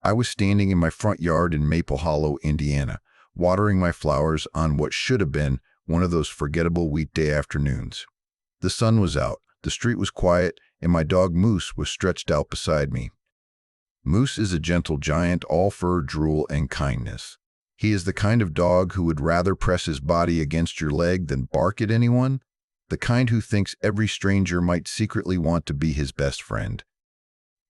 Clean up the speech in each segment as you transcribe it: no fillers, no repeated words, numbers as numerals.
I was standing in my front yard in Maple Hollow, Indiana, watering my flowers on what should have been one of those forgettable weekday afternoons. The sun was out, the street was quiet, and my dog Moose was stretched out beside me. Moose is a gentle giant, all fur, drool, and kindness. He is the kind of dog who would rather press his body against your leg than bark at anyone, the kind who thinks every stranger might secretly want to be his best friend.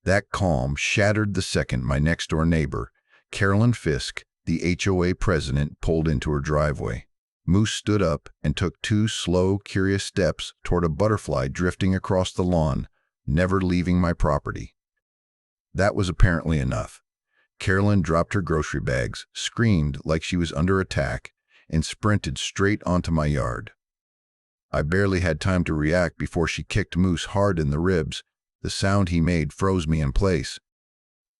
That calm shattered the second my next-door neighbor, Carolyn Fiske, the HOA president, pulled into her driveway. Moose stood up and took 2 slow, curious steps toward a butterfly drifting across the lawn, never leaving my property. That was apparently enough. Carolyn dropped her grocery bags, screamed like she was under attack, and sprinted straight onto my yard. I barely had time to react before she kicked Moose hard in the ribs. The sound he made froze me in place.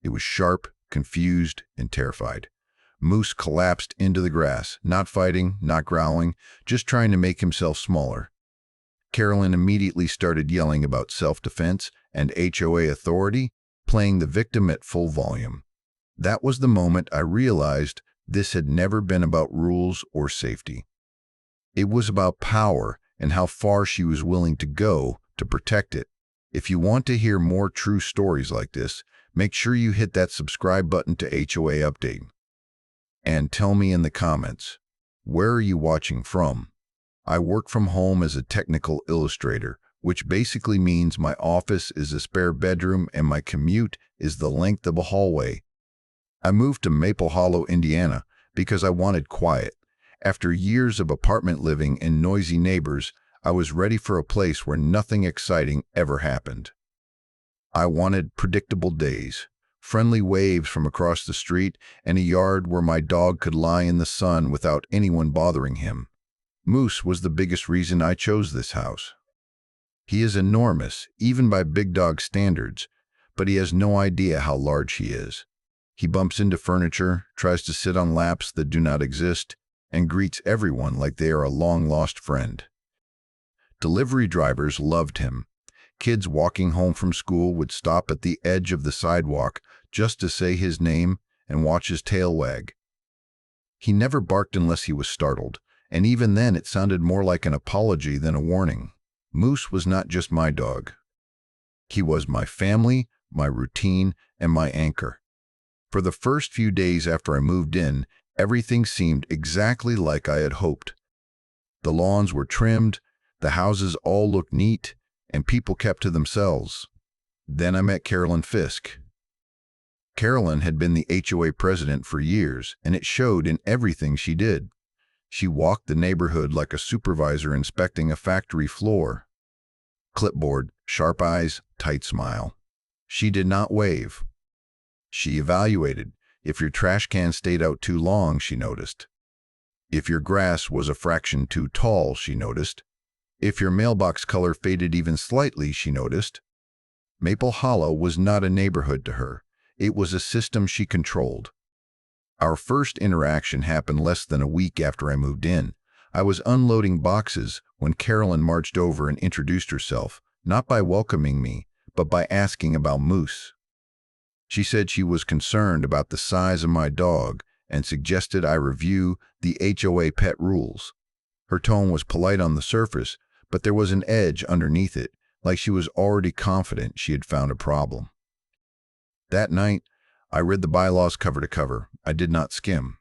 It was sharp, confused, and terrified. Moose collapsed into the grass, not fighting, not growling, just trying to make himself smaller. Carolyn immediately started yelling about self-defense and HOA authority, playing the victim at full volume. That was the moment I realized this had never been about rules or safety. It was about power and how far she was willing to go to protect it. If you want to hear more true stories like this, make sure you hit that subscribe button to HOA Update. And tell me in the comments, where are you watching from? I work from home as a technical illustrator, which basically means my office is a spare bedroom and my commute is the length of a hallway. I moved to Maple Hollow, Indiana, because I wanted quiet. After years of apartment living and noisy neighbors, I was ready for a place where nothing exciting ever happened. I wanted predictable days, friendly waves from across the street, and a yard where my dog could lie in the sun without anyone bothering him. Moose was the biggest reason I chose this house. He is enormous, even by big dog standards, but he has no idea how large he is. He bumps into furniture, tries to sit on laps that do not exist, and greets everyone like they are a long-lost friend. Delivery drivers loved him. Kids walking home from school would stop at the edge of the sidewalk just to say his name and watch his tail wag. He never barked unless he was startled, and even then it sounded more like an apology than a warning. Moose was not just my dog. He was my family, my routine, and my anchor. For the first few days after I moved in, everything seemed exactly like I had hoped. The lawns were trimmed, the houses all looked neat, and people kept to themselves. Then I met Carolyn Fiske. Carolyn had been the HOA president for years, and it showed in everything she did. She walked the neighborhood like a supervisor inspecting a factory floor. Clipboard, sharp eyes, tight smile. She did not wave. She evaluated. If your trash can stayed out too long, she noticed. If your grass was a fraction too tall, she noticed. If your mailbox color faded even slightly, she noticed. Maple Hollow was not a neighborhood to her. It was a system she controlled. Our first interaction happened less than a week after I moved in. I was unloading boxes when Carolyn marched over and introduced herself, not by welcoming me, but by asking about Moose. She said she was concerned about the size of my dog and suggested I review the HOA pet rules. Her tone was polite on the surface, but there was an edge underneath it, like she was already confident she had found a problem. That night, I read the bylaws cover to cover. I did not skim.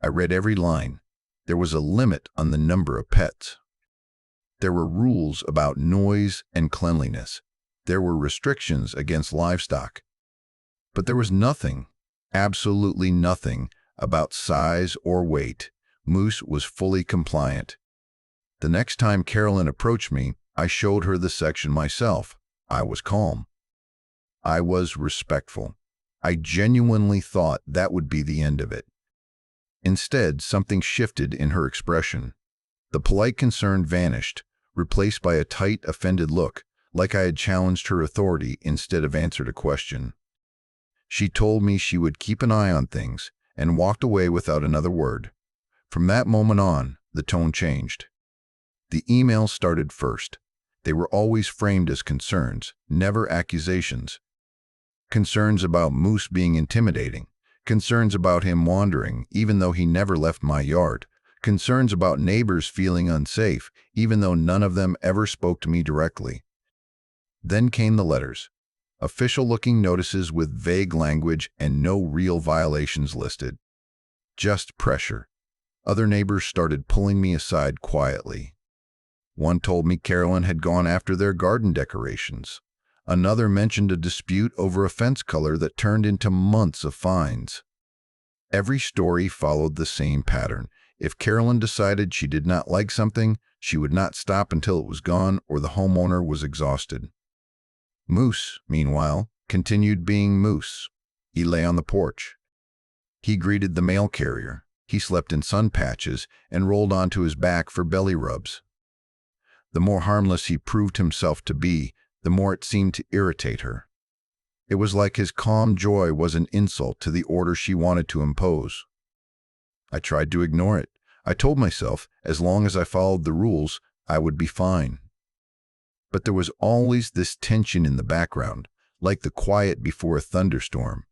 I read every line. There was a limit on the number of pets. There were rules about noise and cleanliness. There were restrictions against livestock. But there was nothing, absolutely nothing, about size or weight. Moose was fully compliant. The next time Carolyn approached me, I showed her the section myself. I was calm. I was respectful. I genuinely thought that would be the end of it. Instead, something shifted in her expression. The polite concern vanished, replaced by a tight, offended look, like I had challenged her authority instead of answered a question. She told me she would keep an eye on things and walked away without another word. From that moment on, the tone changed. The emails started first. They were always framed as concerns, never accusations. Concerns about Moose being intimidating. Concerns about him wandering, even though he never left my yard. Concerns about neighbors feeling unsafe, even though none of them ever spoke to me directly. Then came the letters. Official-looking notices with vague language and no real violations listed. Just pressure. Other neighbors started pulling me aside quietly. One told me Carolyn had gone after their garden decorations. Another mentioned a dispute over a fence color that turned into months of fines. Every story followed the same pattern. If Carolyn decided she did not like something, she would not stop until it was gone or the homeowner was exhausted. Moose, meanwhile, continued being Moose. He lay on the porch. He greeted the mail carrier. He slept in sun patches and rolled onto his back for belly rubs. The more harmless he proved himself to be, the more it seemed to irritate her. It was like his calm joy was an insult to the order she wanted to impose. I tried to ignore it. I told myself, as long as I followed the rules, I would be fine. But there was always this tension in the background, like the quiet before a thunderstorm.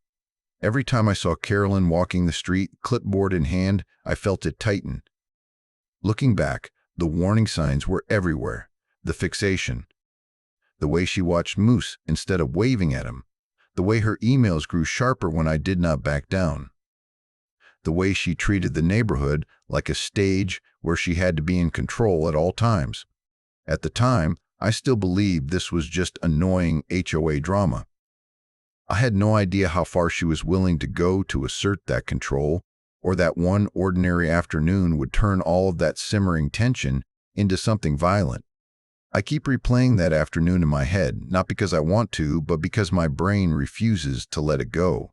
Every time I saw Carolyn walking the street, clipboard in hand, I felt it tighten. Looking back, the warning signs were everywhere. The fixation. The way she watched Moose instead of waving at him. The way her emails grew sharper when I did not back down. The way she treated the neighborhood like a stage where she had to be in control at all times. At the time, I still believed this was just annoying HOA drama. I had no idea how far she was willing to go to assert that control, or that one ordinary afternoon would turn all of that simmering tension into something violent. I keep replaying that afternoon in my head, not because I want to, but because my brain refuses to let it go.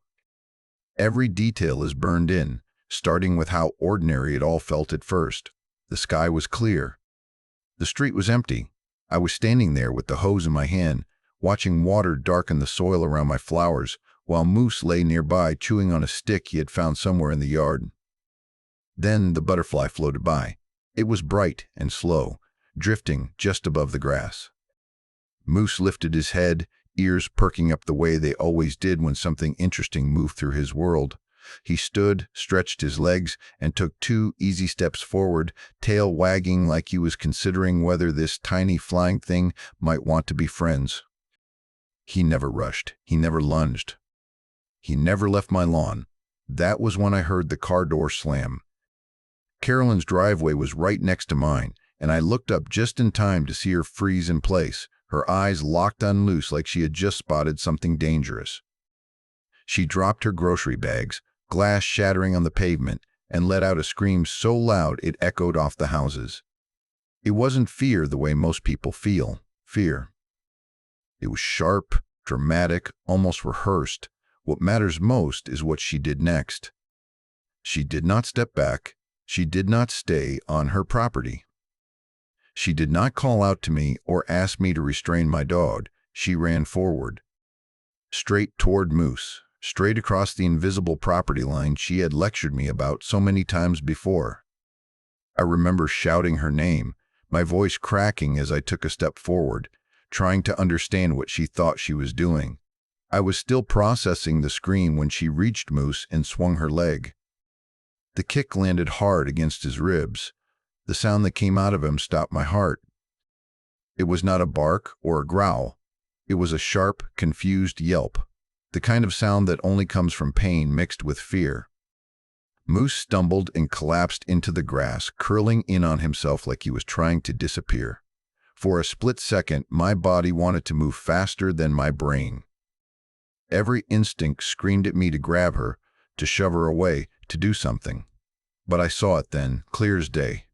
Every detail is burned in, starting with how ordinary it all felt at first. The sky was clear. The street was empty. I was standing there with the hose in my hand, watching water darken the soil around my flowers, while Moose lay nearby chewing on a stick he had found somewhere in the yard. Then the butterfly floated by. It was bright and slow, drifting just above the grass. Moose lifted his head, ears perking up the way they always did when something interesting moved through his world. He stood, stretched his legs, and took 2 easy steps forward, tail wagging like he was considering whether this tiny flying thing might want to be friends. He never rushed. He never lunged. He never left my lawn. That was when I heard the car door slam. Carolyn's driveway was right next to mine, and I looked up just in time to see her freeze in place, her eyes locked on Moose like she had just spotted something dangerous. She dropped her grocery bags, glass shattering on the pavement, and let out a scream so loud it echoed off the houses. It wasn't fear the way most people feel fear. It was sharp, dramatic, almost rehearsed. What matters most is what she did next. She did not step back. She did not stay on her property. She did not call out to me or ask me to restrain my dog. She ran forward. Straight toward Moose, straight across the invisible property line she had lectured me about so many times before. I remember shouting her name, my voice cracking as I took a step forward, trying to understand what she thought she was doing. I was still processing the scream when she reached Moose and swung her leg. The kick landed hard against his ribs. The sound that came out of him stopped my heart. It was not a bark or a growl. It was a sharp, confused yelp, the kind of sound that only comes from pain mixed with fear. Moose stumbled and collapsed into the grass, curling in on himself like he was trying to disappear. For a split second, my body wanted to move faster than my brain. Every instinct screamed at me to grab her, to shove her away, to do something. But I saw it then, clear as day.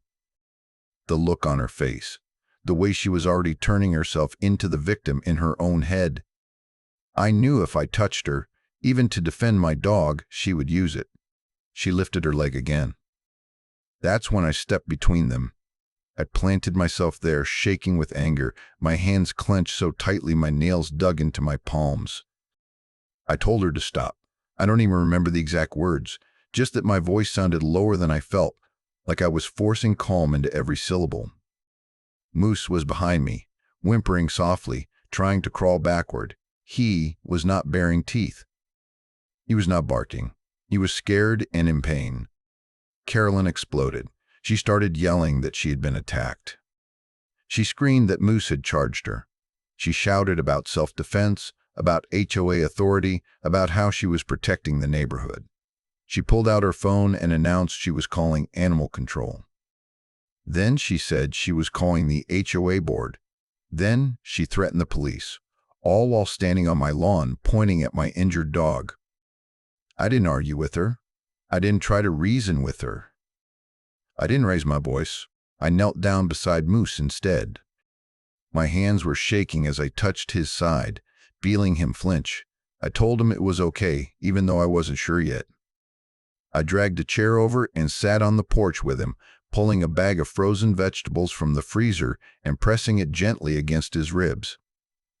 The look on her face, the way she was already turning herself into the victim in her own head. I knew if I touched her, even to defend my dog, she would use it. She lifted her leg again. That's when I stepped between them. I planted myself there, shaking with anger, my hands clenched so tightly my nails dug into my palms. I told her to stop. I don't even remember the exact words, just that my voice sounded lower than I felt, like I was forcing calm into every syllable. Moose was behind me, whimpering softly, trying to crawl backward. He was not baring teeth. He was not barking. He was scared and in pain. Carolyn exploded. She started yelling that she had been attacked. She screamed that Moose had charged her. She shouted about self-defense, about HOA authority, about how she was protecting the neighborhood. She pulled out her phone and announced she was calling animal control. Then she said she was calling the HOA board. Then she threatened the police, all while standing on my lawn pointing at my injured dog. I didn't argue with her. I didn't try to reason with her. I didn't raise my voice. I knelt down beside Moose instead. My hands were shaking as I touched his side, feeling him flinch. I told him it was okay, even though I wasn't sure yet. I dragged a chair over and sat on the porch with him, pulling a bag of frozen vegetables from the freezer and pressing it gently against his ribs.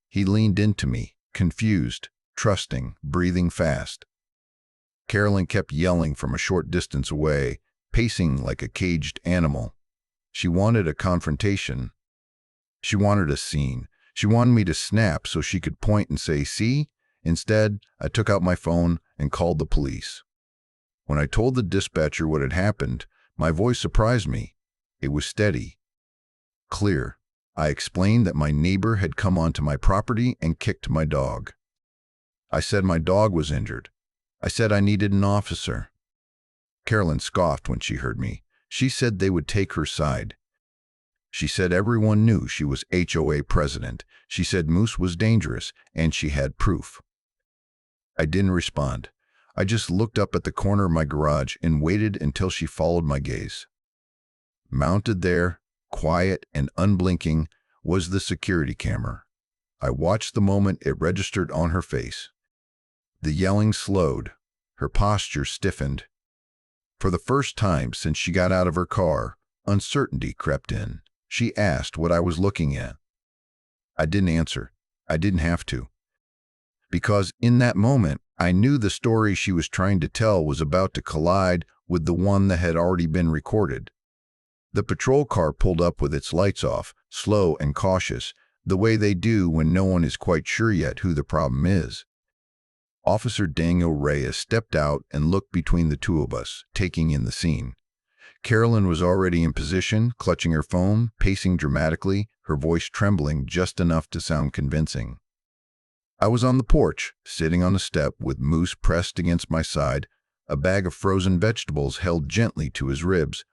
He leaned into me, confused, trusting, breathing fast. Carolyn kept yelling from a short distance away, pacing like a caged animal. She wanted a confrontation. She wanted a scene. She wanted me to snap so she could point and say, "See?" Instead, I took out my phone and called the police. When I told the dispatcher what had happened, my voice surprised me. It was steady, clear. I explained that my neighbor had come onto my property and kicked my dog. I said my dog was injured. I said I needed an officer. Carolyn scoffed when she heard me. She said they would take her side. She said everyone knew she was HOA president. She said Moose was dangerous, and she had proof. I didn't respond. I just looked up at the corner of my garage and waited until she followed my gaze. Mounted there, quiet and unblinking, was the security camera. I watched the moment it registered on her face. The yelling slowed. Her posture stiffened. For the first time since she got out of her car, uncertainty crept in. She asked what I was looking at. I didn't answer. I didn't have to. Because in that moment, I knew the story she was trying to tell was about to collide with the one that had already been recorded. The patrol car pulled up with its lights off, slow and cautious, the way they do when no one is quite sure yet who the problem is. Officer Daniel Reyes stepped out and looked between the two of us, taking in the scene. Carolyn was already in position, clutching her phone, pacing dramatically, her voice trembling just enough to sound convincing. I was on the porch, sitting on a step with Moose pressed against my side, a bag of frozen vegetables held gently to his ribs.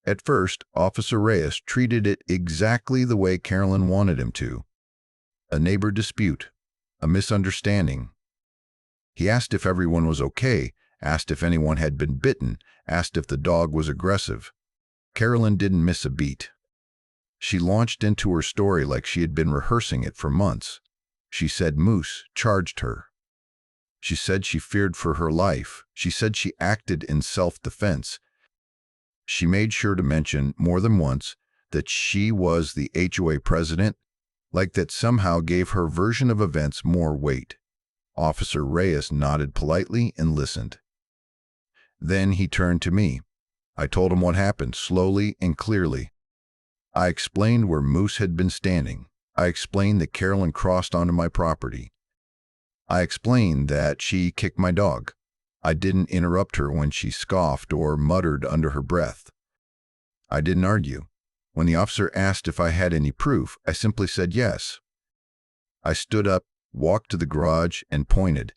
At first, Officer Reyes treated it exactly the way Carolyn wanted him to. A neighbor dispute, a misunderstanding. He asked if everyone was okay, asked if anyone had been bitten, asked if the dog was aggressive. Carolyn didn't miss a beat. She launched into her story like she had been rehearsing it for months. She said Moose charged her. She said she feared for her life. She said she acted in self-defense. She made sure to mention more than once that she was the HOA president, like that somehow gave her version of events more weight. Officer Reyes nodded politely and listened. Then he turned to me. I told him what happened, slowly and clearly. I explained where Moose had been standing. I explained that Carolyn crossed onto my property. I explained that she kicked my dog. I didn't interrupt her when she scoffed or muttered under her breath. I didn't argue. When the officer asked if I had any proof, I simply said yes. I stood up, walked to the garage, and pointed.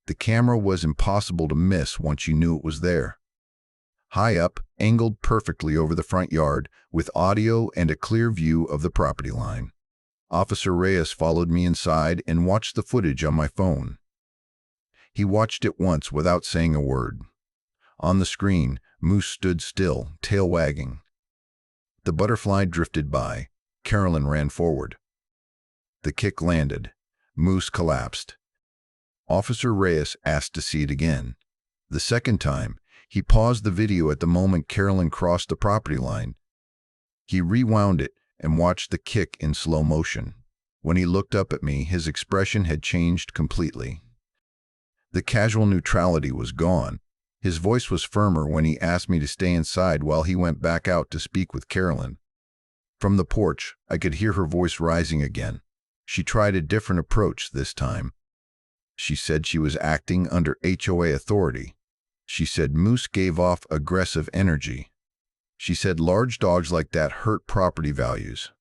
The camera was impossible to miss once you knew it was there. High up, angled perfectly over the front yard, with audio and a clear view of the property line. Officer Reyes followed me inside and watched the footage on my phone. He watched it once without saying a word. On the screen, Moose stood still, tail wagging. The butterfly drifted by. Carolyn ran forward. The kick landed. Moose collapsed. Officer Reyes asked to see it again. The second time, he paused the video at the moment Carolyn crossed the property line. He rewound it and watched the kick in slow motion. When he looked up at me, his expression had changed completely. The casual neutrality was gone. His voice was firmer when he asked me to stay inside while he went back out to speak with Carolyn. From the porch, I could hear her voice rising again. She tried a different approach this time. She said she was acting under HOA authority. She said Moose gave off aggressive energy. She said large dogs like that hurt property values.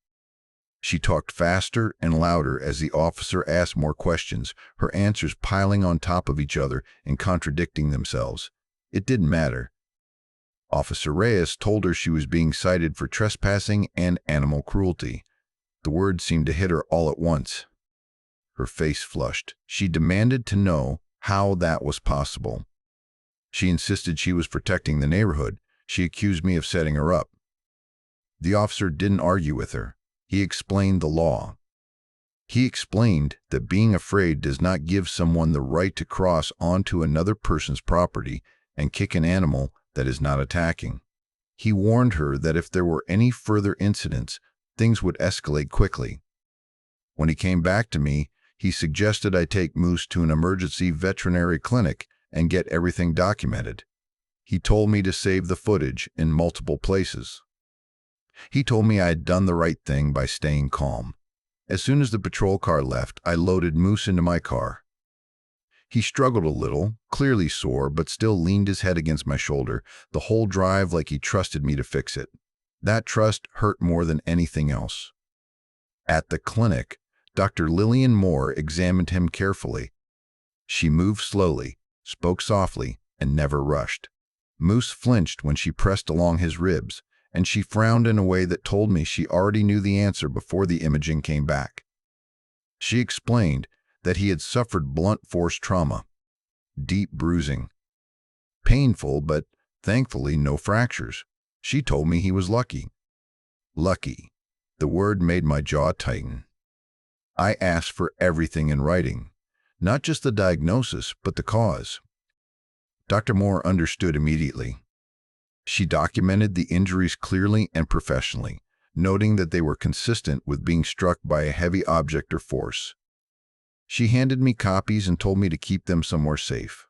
She talked faster and louder as the officer asked more questions, her answers piling on top of each other and contradicting themselves. It didn't matter. Officer Reyes told her she was being cited for trespassing and animal cruelty. The words seemed to hit her all at once. Her face flushed. She demanded to know how that was possible. She insisted she was protecting the neighborhood. She accused me of setting her up. The officer didn't argue with her. He explained the law. He explained that being afraid does not give someone the right to cross onto another person's property and kick an animal that is not attacking. He warned her that if there were any further incidents, things would escalate quickly. When he came back to me, he suggested I take Moose to an emergency veterinary clinic and get everything documented. He told me to save the footage in multiple places. He told me I had done the right thing by staying calm. As soon as the patrol car left, I loaded Moose into my car. He struggled a little, clearly sore, but still leaned his head against my shoulder, the whole drive like he trusted me to fix it. That trust hurt more than anything else. At the clinic, Dr. Lillian Moore examined him carefully. She moved slowly, spoke softly, and never rushed. Moose flinched when she pressed along his ribs, and she frowned in a way that told me she already knew the answer before the imaging came back. She explained that he had suffered blunt force trauma, deep bruising. Painful, but thankfully no fractures. She told me he was lucky. Lucky. The word made my jaw tighten. I asked for everything in writing, not just the diagnosis, but the cause. Dr. Moore understood immediately. She documented the injuries clearly and professionally, noting that they were consistent with being struck by a heavy object or force. She handed me copies and told me to keep them somewhere safe.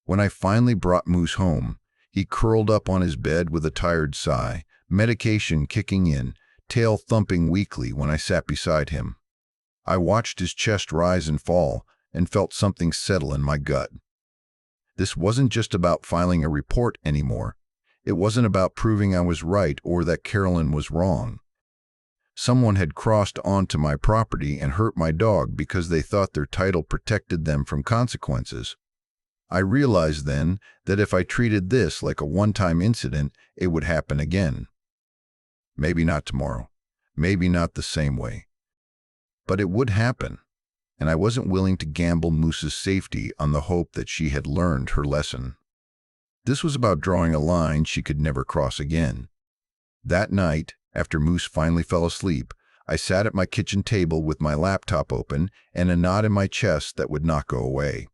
When I finally brought Moose home, he curled up on his bed with a tired sigh, medication kicking in, tail thumping weakly when I sat beside him. I watched his chest rise and fall and felt something settle in my gut. This wasn't just about filing a report anymore. It wasn't about proving I was right or that Carolyn was wrong. Someone had crossed onto my property and hurt my dog because they thought their title protected them from consequences. I realized then that if I treated this like a one-time incident, it would happen again. Maybe not tomorrow, maybe not the same way. But it would happen, and I wasn't willing to gamble Moose's safety on the hope that she had learned her lesson. This was about drawing a line she could never cross again. That night, after Moose finally fell asleep, I sat at my kitchen table with my laptop open and a knot in my chest that would not go away.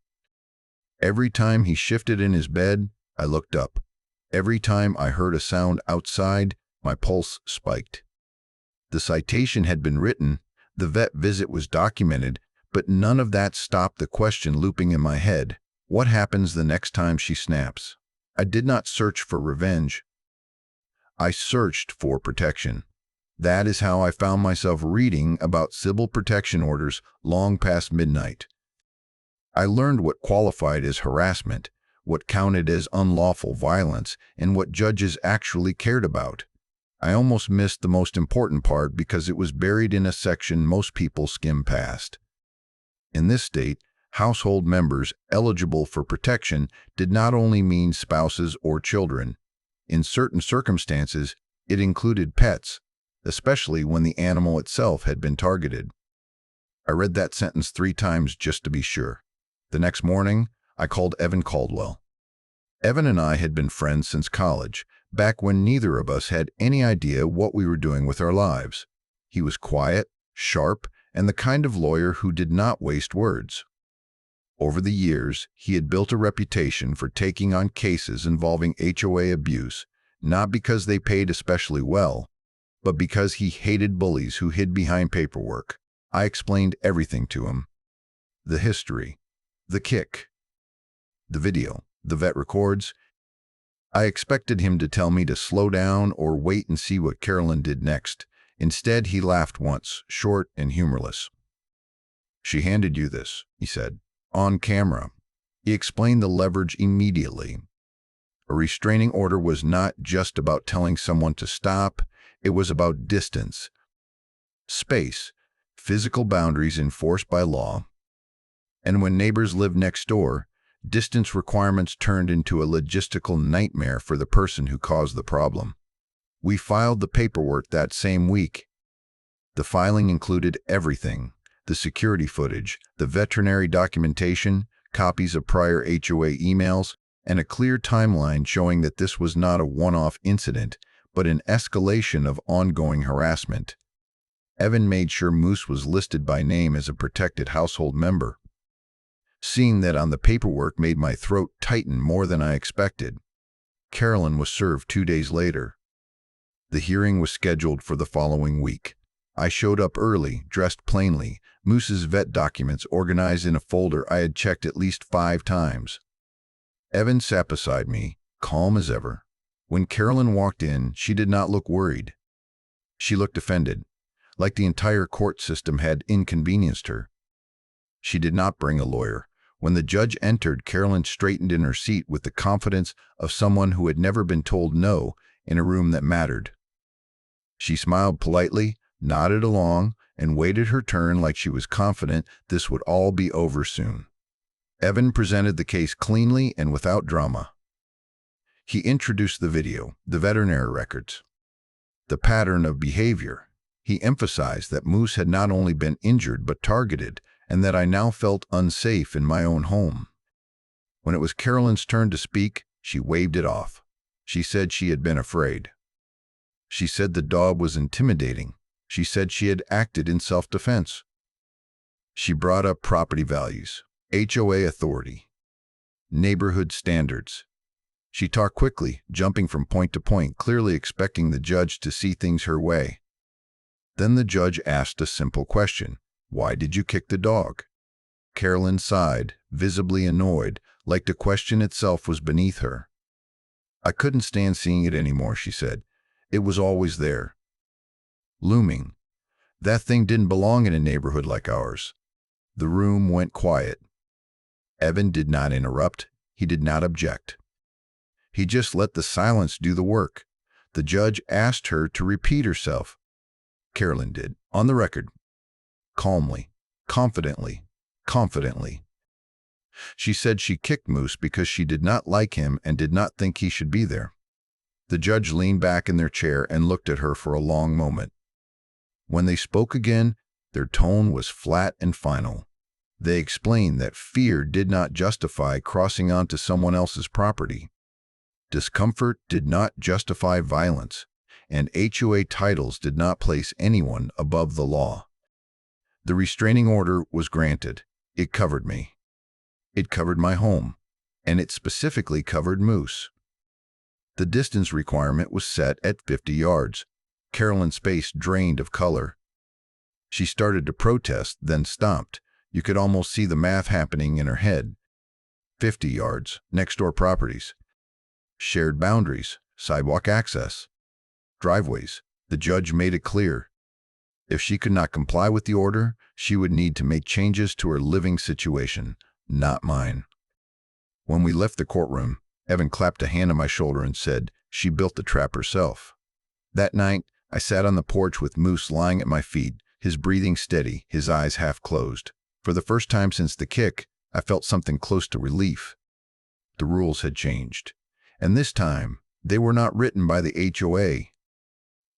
Every time he shifted in his bed, I looked up. Every time I heard a sound outside, my pulse spiked. The citation had been written, the vet visit was documented, but none of that stopped the question looping in my head. What happens the next time she snaps? I did not search for revenge. I searched for protection. That is how I found myself reading about civil protection orders long past midnight. I learned what qualified as harassment, what counted as unlawful violence, and what judges actually cared about. I almost missed the most important part because it was buried in a section most people skim past. In this state, household members eligible for protection did not only mean spouses or children. In certain circumstances, it included pets, especially when the animal itself had been targeted. I read that sentence 3 times just to be sure. The next morning, I called Evan Caldwell. Evan and I had been friends since college, back when neither of us had any idea what we were doing with our lives. He was quiet, sharp, and the kind of lawyer who did not waste words. Over the years, he had built a reputation for taking on cases involving HOA abuse, not because they paid especially well, but because he hated bullies who hid behind paperwork. I explained everything to him. The history, the kick, the video, the vet records. I expected him to tell me to slow down or wait and see what Carolyn did next. Instead, he laughed once, short and humorless. "She handed you this," he said. on camera. He explained the leverage immediately. A restraining order was not just about telling someone to stop, it was about distance, space, physical boundaries enforced by law. And when neighbors lived next door, distance requirements turned into a logistical nightmare for the person who caused the problem. We filed the paperwork that same week. The filing included everything: the security footage, the veterinary documentation, copies of prior HOA emails, and a clear timeline showing that this was not a one-off incident, but an escalation of ongoing harassment. Evan made sure Moose was listed by name as a protected household member. Seeing that on the paperwork made my throat tighten more than I expected. Carolyn was served 2 days later. The hearing was scheduled for the following week. I showed up early, dressed plainly, Moose's vet documents organized in a folder I had checked at least 5 times. Evan sat beside me, calm as ever. When Carolyn walked in, she did not look worried. She looked offended, like the entire court system had inconvenienced her. She did not bring a lawyer. When the judge entered, Carolyn straightened in her seat with the confidence of someone who had never been told no in a room that mattered. She smiled politely, nodded along, and waited her turn like she was confident this would all be over soon. Evan presented the case cleanly and without drama. He introduced the video, the veterinary records, the pattern of behavior. He emphasized that Moose had not only been injured but targeted, and that I now felt unsafe in my own home. When it was Carolyn's turn to speak, she waved it off. She said she had been afraid. She said the dog was intimidating. She said she had acted in self-defense. She brought up property values, HOA authority, neighborhood standards. She talked quickly, jumping from point to point, clearly expecting the judge to see things her way. Then the judge asked a simple question. Why did you kick the dog? Carolyn sighed, visibly annoyed, like the question itself was beneath her. I couldn't stand seeing it anymore, she said. It was always there. Looming. That thing didn't belong in a neighborhood like ours. The room went quiet. Evan did not interrupt. He did not object. He just let the silence do the work. The judge asked her to repeat herself. Carolyn did, on the record. Calmly, confidently. She said she kicked Moose because she did not like him and did not think he should be there. The judge leaned back in their chair and looked at her for a long moment. When they spoke again, their tone was flat and final. They explained that fear did not justify crossing onto someone else's property. Discomfort did not justify violence, and HOA titles did not place anyone above the law. The restraining order was granted. It covered me. It covered my home, and it specifically covered Moose. The distance requirement was set at 50 yards. Carolyn's face drained of color. She started to protest, then stopped. You could almost see the math happening in her head. 50 yards, next-door properties. Shared boundaries, sidewalk access. Driveways. The judge made it clear. If she could not comply with the order, she would need to make changes to her living situation, not mine. When we left the courtroom, Evan clapped a hand on my shoulder and said, "She built the trap herself." That night, I sat on the porch with Moose lying at my feet, his breathing steady, his eyes half closed. For the first time since the kick, I felt something close to relief. The rules had changed, and this time, they were not written by the HOA.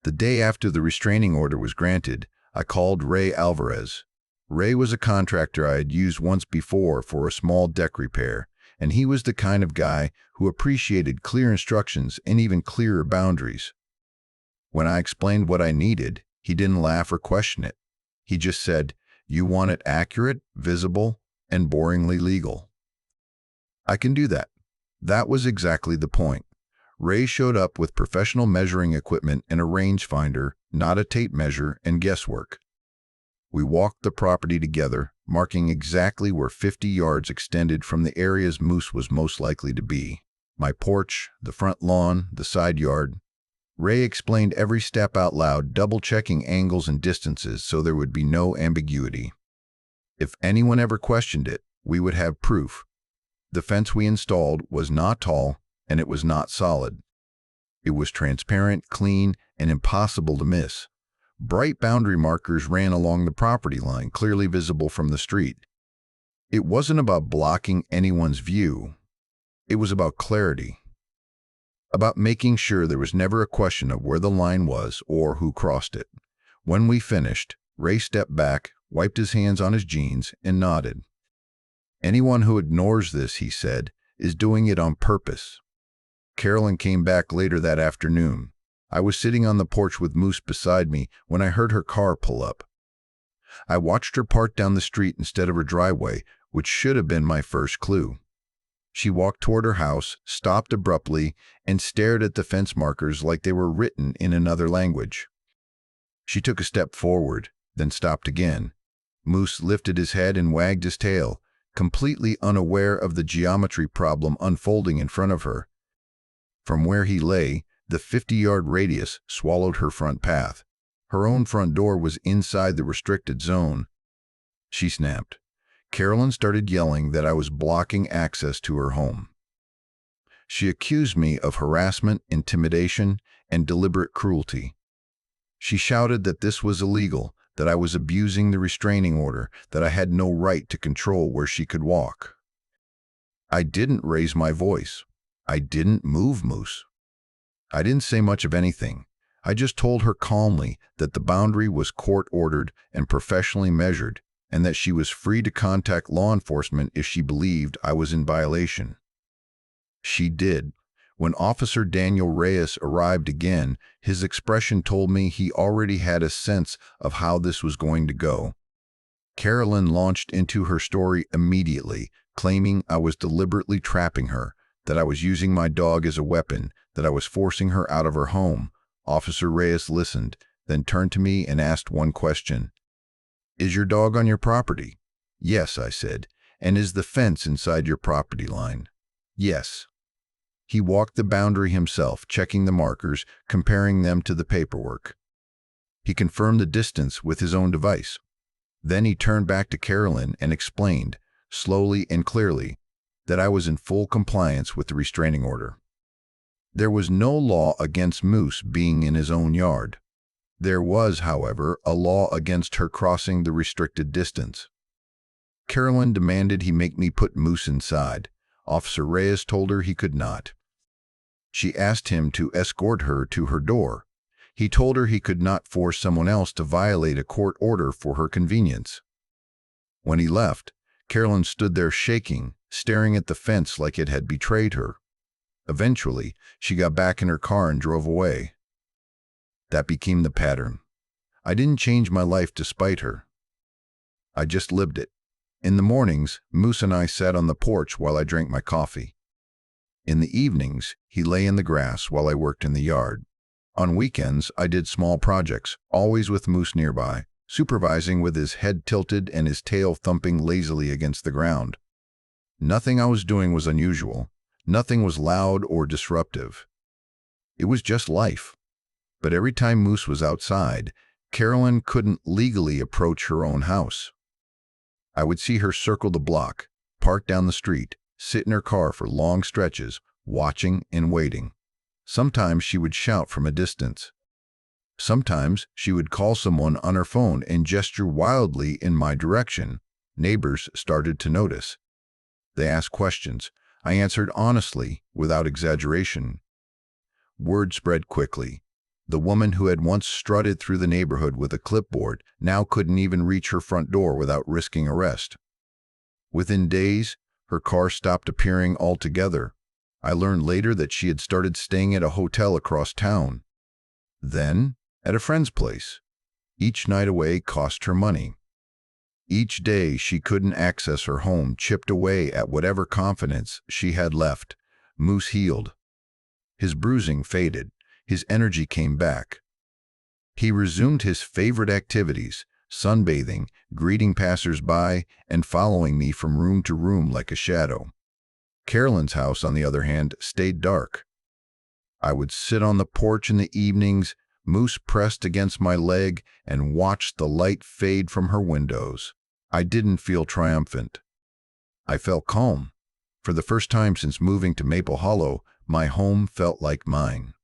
The day after the restraining order was granted, I called Ray Alvarez. Ray was a contractor I had used once before for a small deck repair, and he was the kind of guy who appreciated clear instructions and even clearer boundaries. When I explained what I needed, he didn't laugh or question it. He just said, "You want it accurate, visible, and boringly legal." I can do that. That was exactly the point. Ray showed up with professional measuring equipment and a rangefinder, not a tape measure and guesswork. We walked the property together, marking exactly where 50 yards extended from the areas Moose was most likely to be. My porch, the front lawn, the side yard. Ray explained every step out loud, double-checking angles and distances so there would be no ambiguity. If anyone ever questioned it, we would have proof. The fence we installed was not tall, and it was not solid. It was transparent, clean, and impossible to miss. Bright boundary markers ran along the property line, clearly visible from the street. It wasn't about blocking anyone's view. It was about clarity. About making sure there was never a question of where the line was or who crossed it. When we finished, Ray stepped back, wiped his hands on his jeans, and nodded. "Anyone who ignores this," he said, "is doing it on purpose." Carolyn came back later that afternoon. I was sitting on the porch with Moose beside me when I heard her car pull up. I watched her park down the street instead of her driveway, which should have been my first clue. She walked toward her house, stopped abruptly, and stared at the fence markers like they were written in another language. She took a step forward, then stopped again. Moose lifted his head and wagged his tail, completely unaware of the geometry problem unfolding in front of her. From where he lay, the 50-yard radius swallowed her front path. Her own front door was inside the restricted zone. She snapped. Carolyn started yelling that I was blocking access to her home. She accused me of harassment, intimidation, and deliberate cruelty. She shouted that this was illegal, that I was abusing the restraining order, that I had no right to control where she could walk. I didn't raise my voice. I didn't move Moose. I didn't say much of anything. I just told her calmly that the boundary was court-ordered and professionally measured, and that she was free to contact law enforcement if she believed I was in violation. She did. When Officer Daniel Reyes arrived again, his expression told me he already had a sense of how this was going to go. Carolyn launched into her story immediately, claiming I was deliberately trapping her, that I was using my dog as a weapon, that I was forcing her out of her home. Officer Reyes listened, then turned to me and asked one question. "Is your dog on your property?" "Yes," I said. "And is the fence inside your property line?" "Yes." He walked the boundary himself, checking the markers, comparing them to the paperwork. He confirmed the distance with his own device. Then he turned back to Carolyn and explained, slowly and clearly, that I was in full compliance with the restraining order. There was no law against Moose being in his own yard. There was, however, a law against her crossing the restricted distance. Carolyn demanded he make me put Moose inside. Officer Reyes told her he could not. She asked him to escort her to her door. He told her he could not force someone else to violate a court order for her convenience. When he left, Carolyn stood there shaking, staring at the fence like it had betrayed her. Eventually, she got back in her car and drove away. That became the pattern. I didn't change my life to spite her. I just lived it. In the mornings, Moose and I sat on the porch while I drank my coffee. In the evenings, he lay in the grass while I worked in the yard. On weekends, I did small projects, always with Moose nearby, supervising with his head tilted and his tail thumping lazily against the ground. Nothing I was doing was unusual. Nothing was loud or disruptive. It was just life. But every time Moose was outside, Carolyn couldn't legally approach her own house. I would see her circle the block, park down the street, sit in her car for long stretches, watching and waiting. Sometimes she would shout from a distance. Sometimes she would call someone on her phone and gesture wildly in my direction. Neighbors started to notice. They asked questions. I answered honestly, without exaggeration. Word spread quickly. The woman who had once strutted through the neighborhood with a clipboard now couldn't even reach her front door without risking arrest. Within days, her car stopped appearing altogether. I learned later that she had started staying at a hotel across town. Then, at a friend's place. Each night away cost her money. Each day she couldn't access her home chipped away at whatever confidence she had left. Moose healed. His bruising faded. His energy came back. He resumed his favorite activities, sunbathing, greeting passers-by, and following me from room to room like a shadow. Carolyn's house, on the other hand, stayed dark. I would sit on the porch in the evenings, Moose pressed against my leg, and watched the light fade from her windows. I didn't feel triumphant. I felt calm. For the first time since moving to Maple Hollow, my home felt like mine.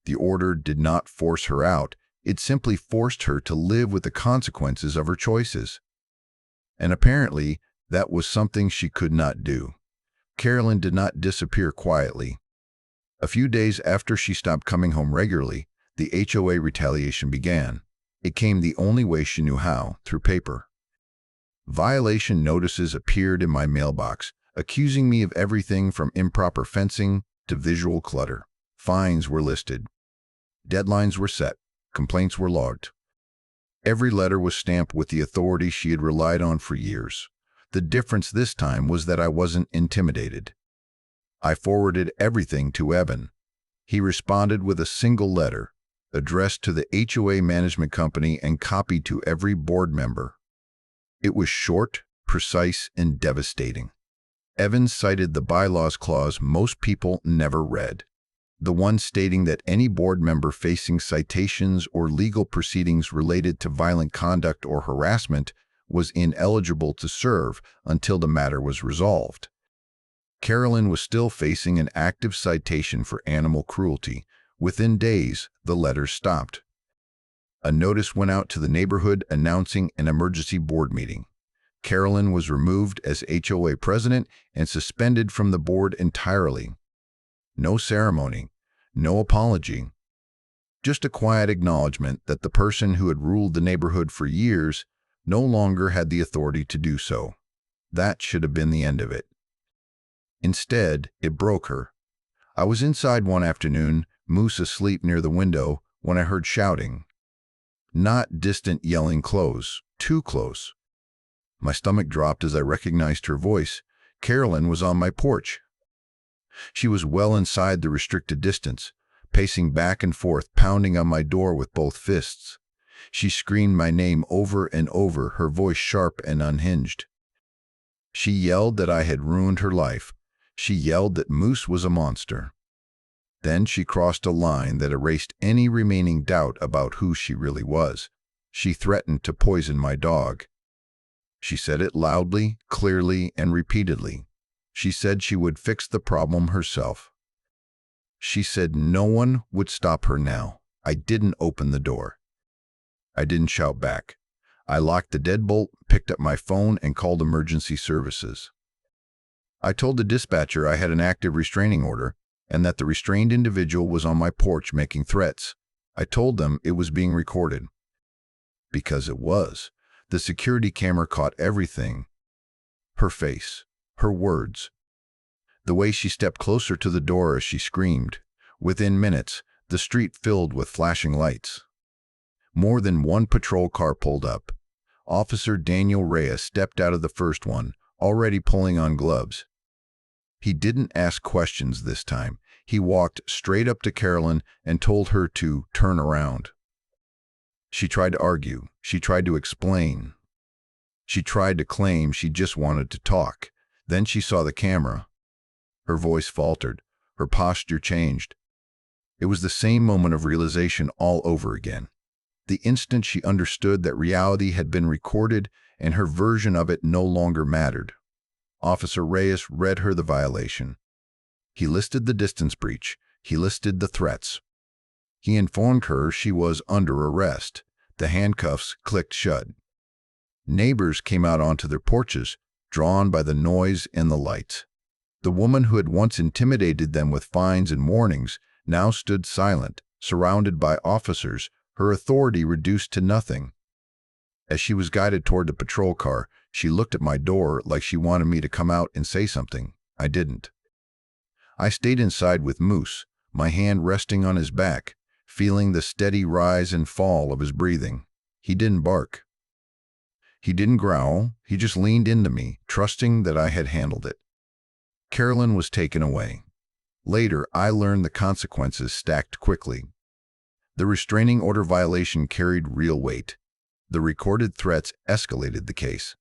The order did not force her out, it simply forced her to live with the consequences of her choices. And apparently, that was something she could not do. Carolyn did not disappear quietly. A few days after she stopped coming home regularly, the HOA retaliation began. It came the only way she knew how, through paper. Violation notices appeared in my mailbox, accusing me of everything from improper fencing to visual clutter. Fines were listed. Deadlines were set. Complaints were logged. Every letter was stamped with the authority she had relied on for years. The difference this time was that I wasn't intimidated. I forwarded everything to Evan. He responded with a single letter, addressed to the HOA management company and copied to every board member. It was short, precise, and devastating. Evan cited the bylaws clause most people never read, the one stating that any board member facing citations or legal proceedings related to violent conduct or harassment was ineligible to serve until the matter was resolved. Carolyn was still facing an active citation for animal cruelty. Within days, the letters stopped. A notice went out to the neighborhood announcing an emergency board meeting. Carolyn was removed as HOA president and suspended from the board entirely. No ceremony, no apology, just a quiet acknowledgement that the person who had ruled the neighborhood for years no longer had the authority to do so. That should have been the end of it. Instead, it broke her. I was inside one afternoon, Moose asleep near the window, when I heard shouting. Not distant yelling close, too close. My stomach dropped as I recognized her voice. Carolyn was on my porch. She was well inside the restricted distance, pacing back and forth, pounding on my door with both fists. She screamed my name over and over, her voice sharp and unhinged. She yelled that I had ruined her life. She yelled that Moose was a monster. Then she crossed a line that erased any remaining doubt about who she really was. She threatened to poison my dog. She said it loudly, clearly, and repeatedly. She said she would fix the problem herself. She said no one would stop her now. I didn't open the door. I didn't shout back. I locked the deadbolt, picked up my phone, and called emergency services. I told the dispatcher I had an active restraining order and that the restrained individual was on my porch making threats. I told them it was being recorded. Because it was. The security camera caught everything. Her face, her words, the way she stepped closer to the door as she screamed. Within minutes, the street filled with flashing lights. More than one patrol car pulled up. Officer Daniel Reyes stepped out of the first one, already pulling on gloves. He didn't ask questions this time. He walked straight up to Carolyn and told her to turn around. She tried to argue. She tried to explain. She tried to claim she just wanted to talk. Then she saw the camera. Her voice faltered. Her posture changed. It was the same moment of realization all over again. The instant she understood that reality had been recorded and her version of it no longer mattered. Officer Reyes read her the violation. He listed the distance breach. He listed the threats. He informed her she was under arrest. The handcuffs clicked shut. Neighbors came out onto their porches, drawn by the noise and the lights. The woman who had once intimidated them with fines and warnings now stood silent, surrounded by officers, her authority reduced to nothing. As she was guided toward the patrol car, she looked at my door like she wanted me to come out and say something. I didn't. I stayed inside with Moose, my hand resting on his back, feeling the steady rise and fall of his breathing. He didn't bark. He didn't growl. He just leaned into me, trusting that I had handled it. Carolyn was taken away. Later, I learned the consequences stacked quickly. The restraining order violation carried real weight. The recorded threats escalated the case.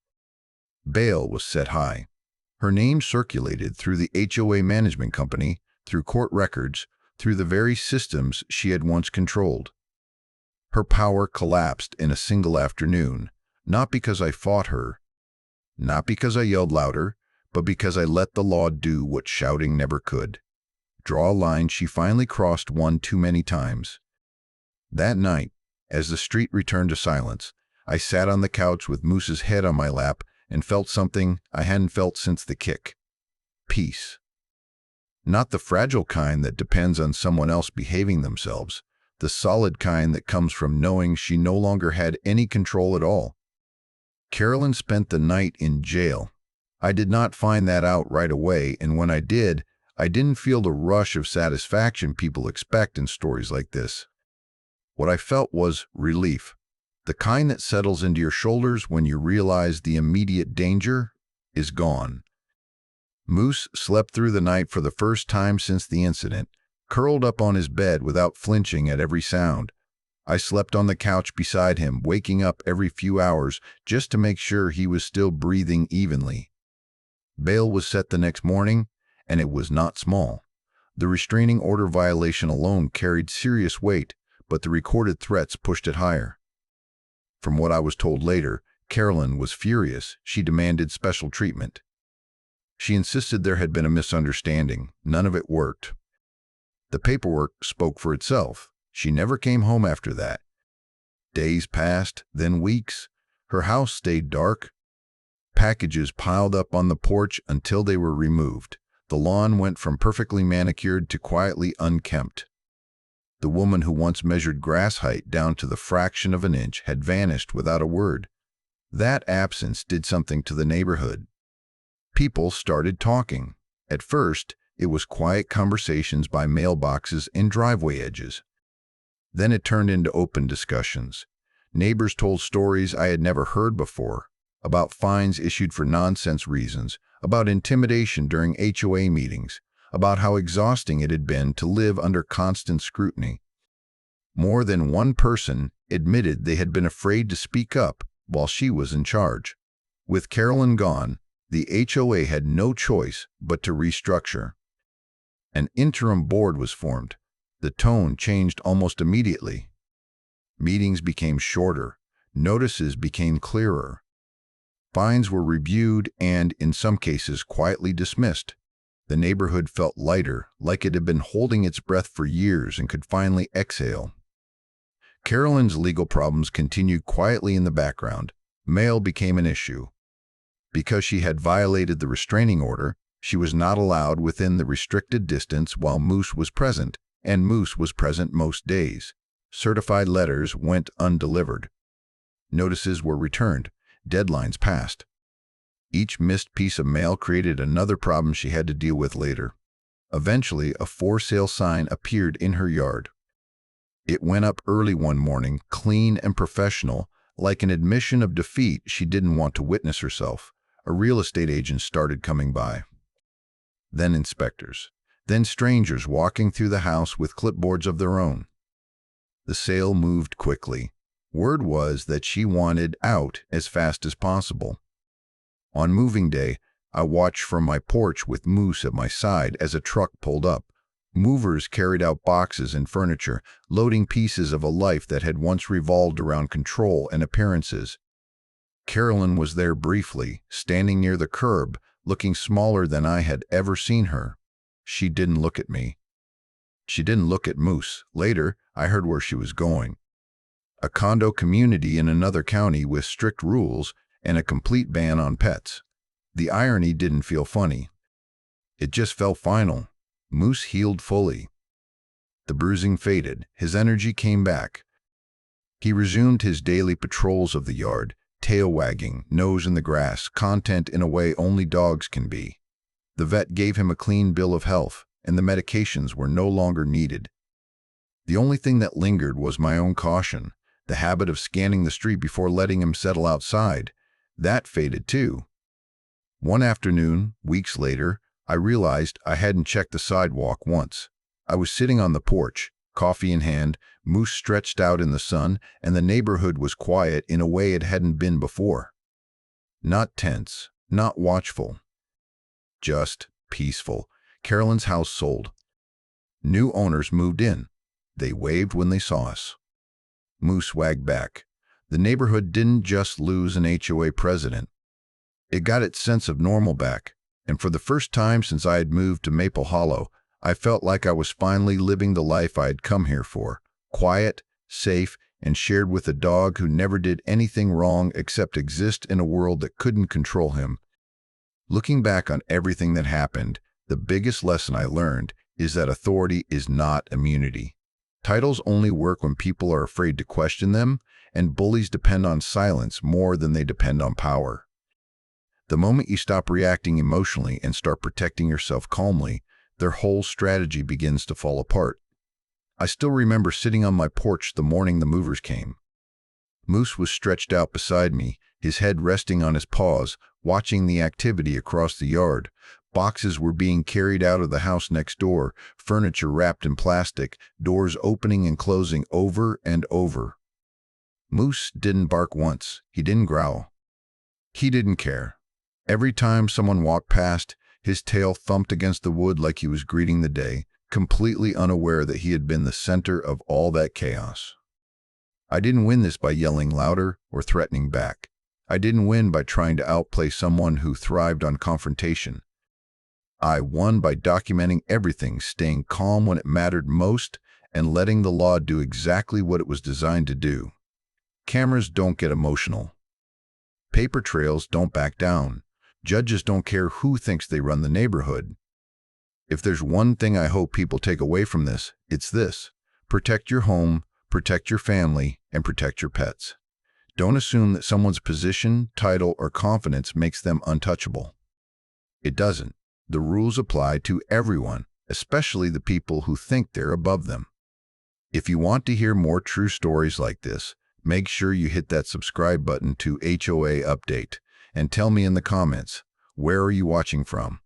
Bail was set high. Her name circulated through the HOA management company, through court records, through the very systems she had once controlled. Her power collapsed in a single afternoon, not because I fought her, not because I yelled louder, but because I let the law do what shouting never could. Draw a line she finally crossed one too many times. That night, as the street returned to silence, I sat on the couch with Moose's head on my lap and felt something I hadn't felt since the kick. Peace. Not the fragile kind that depends on someone else behaving themselves, the solid kind that comes from knowing she no longer had any control at all. Carolyn spent the night in jail. I did not find that out right away, and when I did, I didn't feel the rush of satisfaction people expect in stories like this. What I felt was relief, the kind that settles into your shoulders when you realize the immediate danger is gone. Moose slept through the night for the first time since the incident, curled up on his bed without flinching at every sound. I slept on the couch beside him, waking up every few hours just to make sure he was still breathing evenly. Bail was set the next morning, and it was not small. The restraining order violation alone carried serious weight, but the recorded threats pushed it higher. From what I was told later, Carolyn was furious. She demanded special treatment. She insisted there had been a misunderstanding. None of it worked. The paperwork spoke for itself. She never came home after that. Days passed, then weeks. Her house stayed dark. Packages piled up on the porch until they were removed. The lawn went from perfectly manicured to quietly unkempt. The woman who once measured grass height down to the fraction of an inch had vanished without a word. That absence did something to the neighborhood. People started talking. At first, it was quiet conversations by mailboxes and driveway edges. Then it turned into open discussions. Neighbors told stories I had never heard before, about fines issued for nonsense reasons, about intimidation during HOA meetings, about how exhausting it had been to live under constant scrutiny. More than one person admitted they had been afraid to speak up while she was in charge. With Carolyn gone, the HOA had no choice but to restructure. An interim board was formed. The tone changed almost immediately. Meetings became shorter. Notices became clearer. Fines were reviewed and, in some cases, quietly dismissed. The neighborhood felt lighter, like it had been holding its breath for years and could finally exhale. Carolyn's legal problems continued quietly in the background. Mail became an issue. Because she had violated the restraining order, she was not allowed within the restricted distance while Moose was present, and Moose was present most days. Certified letters went undelivered. Notices were returned. Deadlines passed. Each missed piece of mail created another problem she had to deal with later. Eventually, a for sale sign appeared in her yard. It went up early one morning, clean and professional, like an admission of defeat she didn't want to witness herself. A real estate agent started coming by. Then inspectors. Then strangers walking through the house with clipboards of their own. The sale moved quickly. Word was that she wanted out as fast as possible. On moving day, I watched from my porch with Moose at my side as a truck pulled up. Movers carried out boxes and furniture, loading pieces of a life that had once revolved around control and appearances. Carolyn was there briefly, standing near the curb, looking smaller than I had ever seen her. She didn't look at me. She didn't look at Moose. Later, I heard where she was going. A condo community in another county with strict rules and a complete ban on pets. The irony didn't feel funny. It just felt final. Moose healed fully. The bruising faded. His energy came back. He resumed his daily patrols of the yard, tail wagging, nose in the grass, content in a way only dogs can be. The vet gave him a clean bill of health, and the medications were no longer needed. The only thing that lingered was my own caution, the habit of scanning the street before letting him settle outside. That faded too. One afternoon, weeks later, I realized I hadn't checked the sidewalk once. I was sitting on the porch, coffee in hand, Moose stretched out in the sun, and the neighborhood was quiet in a way it hadn't been before. Not tense, not watchful. Just peaceful. Carolyn's house sold. New owners moved in. They waved when they saw us. Moose wagged back. The neighborhood didn't just lose an HOA president. It got its sense of normal back. And for the first time since I had moved to Maple Hollow, I felt like I was finally living the life I had come here for. Quiet, safe, and shared with a dog who never did anything wrong except exist in a world that couldn't control him. Looking back on everything that happened, the biggest lesson I learned is that authority is not immunity. Titles only work when people are afraid to question them, and bullies depend on silence more than they depend on power. The moment you stop reacting emotionally and start protecting yourself calmly, their whole strategy begins to fall apart. I still remember sitting on my porch the morning the movers came. Moose was stretched out beside me, his head resting on his paws, watching the activity across the yard. Boxes were being carried out of the house next door, furniture wrapped in plastic, doors opening and closing over and over. Moose didn't bark once. He didn't growl. He didn't care. Every time someone walked past, his tail thumped against the wood like he was greeting the day, completely unaware that he had been the center of all that chaos. I didn't win this by yelling louder or threatening back. I didn't win by trying to outplay someone who thrived on confrontation. I won by documenting everything, staying calm when it mattered most, and letting the law do exactly what it was designed to do. Cameras don't get emotional. Paper trails don't back down. Judges don't care who thinks they run the neighborhood. If there's one thing I hope people take away from this, it's this: protect your home, protect your family, and protect your pets. Don't assume that someone's position, title, or confidence makes them untouchable. It doesn't. The rules apply to everyone, especially the people who think they're above them. If you want to hear more true stories like this, make sure you hit that subscribe button to HOA Update and tell me in the comments, where are you watching from?